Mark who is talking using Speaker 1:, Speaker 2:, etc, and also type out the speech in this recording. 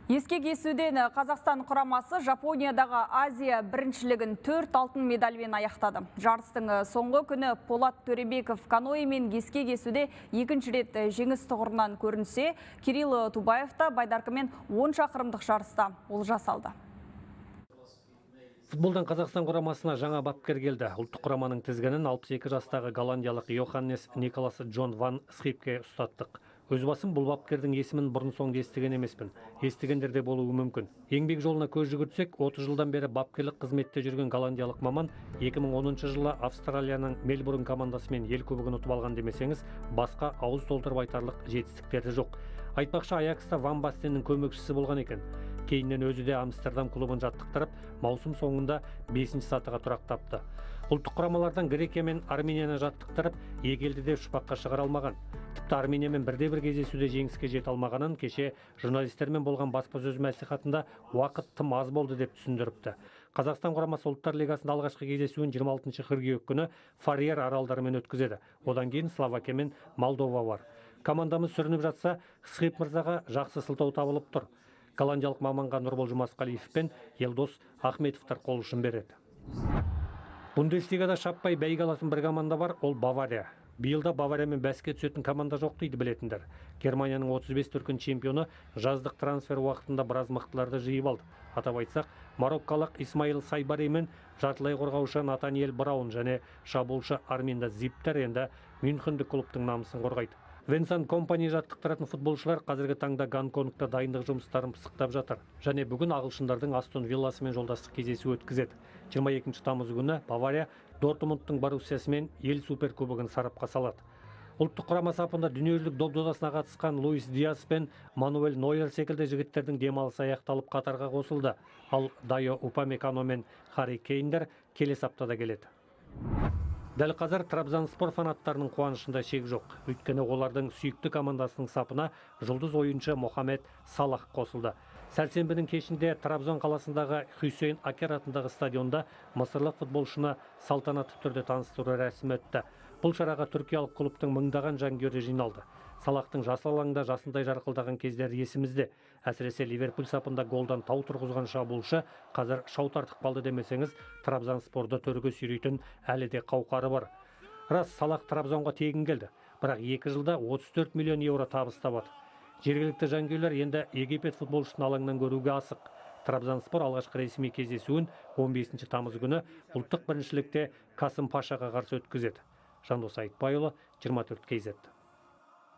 Speaker 1: Еске кесуден Қазақстан құрамасы Жапониядағы Азия біріншілігін 4 алтын медальмен аяқтады. Жарыстың соңғы күні Полат Төребеков каноэмен еске кесуде екінші рет жеңіс тұғырынан көрінсе, Кирилл Тубаев та байдаркамен 10 шақырымдық жарыста олжа салды.
Speaker 2: Футболдан Қазақстан құрамасына жаңа бапкер келді. Ұлттық құраманың тізгінін 62 жастағы голландиялық Йоханнес Николас Джон Ван Схипке ұстаттық. Өз басым бұл бапкердің есімін бұрын соңды естіген емеспін. Естігендер де болуы мүмкін. Еңбек жолына көз жүгіртсек, 30 жылдан бері бапкерлік қызметте жүрген голландиялық маман 2010 жылы Австралияның Мельбурн командасымен ел кубогын ұтып алған демесеңіз, басқа ауыз толтырып айтарлық жетістіктері жоқ. Айтпақшы, Аякста Ван Бастеннің көмекшісі болған екен. Кейіннен өзі де Амстердам клубын жаттықтырып, маусым соңында 5-ші сатыға тұрақтапты. Ұлттық құрамалардан Грекия мен Арменияны жаттықтырып, екі елді де ұшпаққа шығара алмаған. Тіпті Армениямен бірде-бір кездесуде жеңіске жете алмағанын кеше журналистермен болған баспасөз мәслихатында уақыт тым аз болды деп түсіндіріпті. Қазақстан құрамасы ұлттар лигасында алғашқы кездесуін 26 қыркүйек күні Фарер аралдарымен өткізеді. Одан кейін Словакия мен Молдова бар. Командамыз сүрініп жатса, Схип мырзаға жақсы сылтау табылып тұр. Голландиялық маманға Нұрбол Жұмасқалиев пен Елдос Ахметовтар қол ұшын береді. Бундеслигада шаппай бәйге алатын бір команда бар, ол Бавария. Биылда Бавариямен бәске түсетін команда жоқ дейді білетіндер. Германияның 35 дүркін чемпионы жаздық трансфер уақытында біраз мықтыларды жиып алды. Атап айтсақ, мароккалық Исмаил Сайбари мен жартылай қорғаушы Натаниэль Браун және шабуылшы Арминда Зиптер енді Мюнхендік клубтың намысын қорғайды. Венсан Компани жаттықтыратын футболшылар қазіргі таңда Гонконгта дайындық жұмыстарын пысықтап жатыр. Және бүгін ағылшындардың Астон Вилласымен жолдастық кездесу өткізеді. 22 тамыз күні Бавария Дортмундтың Боруссиясымен ел суперкубогын сарапқа салады. Ұлттық құрама сапында дүниежүзілік доп-додасына қатысқан Луис Диас пен Мануэль Нойер секілді жігіттердің демалысы аяқталып қатарға қосылды. Ал Дайо Упамекано мен Харри Кейндер келесі аптада келеді. Дәл қазір Трабзонспор фанаттарының қуанышында шек жоқ. Өйткені олардың сүйікті командасының сапына жұлдыз ойыншы Мохамед Салах қосылды. Сәрсенбінің кешінде Трабзон қаласындағы Хусейн Акер атындағы стадионда мысырлық футболшыны салтанатты түрде таныстыру рәсімі өтті. Бұл шараға түркиялық клубтың мыңдаған жанкүйері жиналды. Салахтың жасыл алаңда жасындай жарқылдаған кездері есімізде. Әсіресе Ливерпуль сапында голдан тау тұрғызған шабуылшы қазір шау тартып қалды демесеңіз, Трабзонспорды төрге сүйрейтін әлі де қауқары бар. Рас, Салах Трабзонға тегін келді, бірақ 2 жылда 34 миллион еуро табыс табады. Жергілікті жанкүйерлер енді Египет футболшысын алаңнан көруге асық. Трабзонспор алғашқы ресми кездесуін 15 тамыз күні ұлттық біріншілікте Касым Пашаға қарсы өткізеді. Жандос Айтбайұлы, 24 KZ.